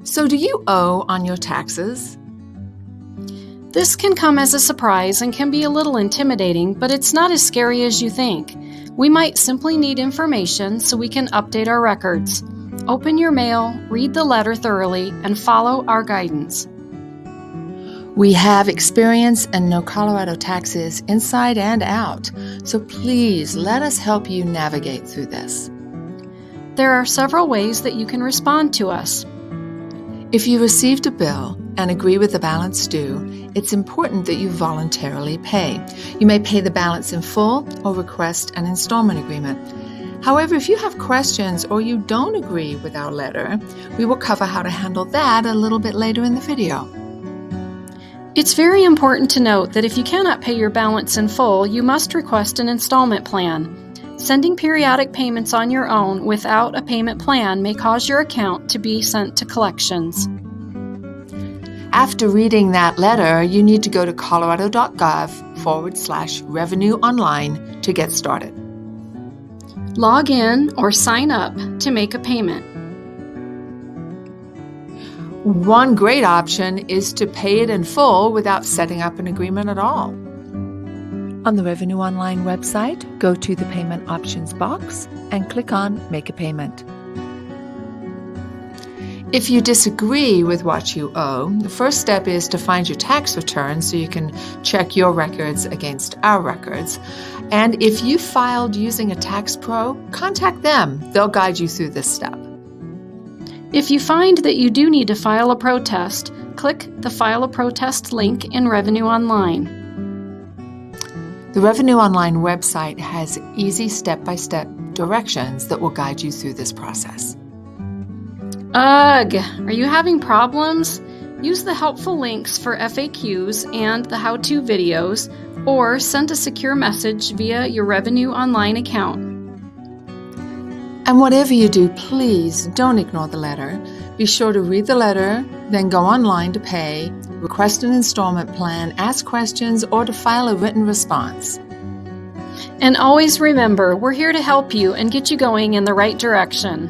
So do you owe on your taxes? This can come as a surprise and can be a little intimidating, but it's not as scary as you think. We might simply need information so we can update our records. Open your mail, read the letter thoroughly, and follow our guidance. We have experience and know Colorado taxes inside and out, so please let us help you navigate through this. There are several ways that you can respond to us. If you received a bill and agree with the balance due, it's important that you voluntarily pay. You may pay the balance in full or request an installment agreement. However, if you have questions or you don't agree with our letter, we will cover how to handle that a little bit later in the video. It's very important to note that if you cannot pay your balance in full, you must request an installment plan. Sending periodic payments on your own without a payment plan may cause your account to be sent to collections. After reading that letter, you need to go to Colorado.gov/revenue online to get started. Log in or sign up to make a payment. One great option is to pay it in full without setting up an agreement at all. On the Revenue Online website, go to the Payment Options box and click on Make a Payment. If you disagree with what you owe, the first step is to find your tax return so you can check your records against our records. And if you filed using a tax pro, contact them. They'll guide you through this step. If you find that you do need to file a protest, click the File a Protest link in Revenue Online. The Revenue Online website has easy step-by-step directions that will guide you through this process. Ugh! Are you having problems? Use the helpful links for FAQs and the how-to videos, or send a secure message via your Revenue Online account. And whatever you do, please don't ignore the letter. Be sure to read the letter, then go online to pay, request an installment plan, ask questions, or to file a written response. And always remember, we're here to help you and get you going in the right direction.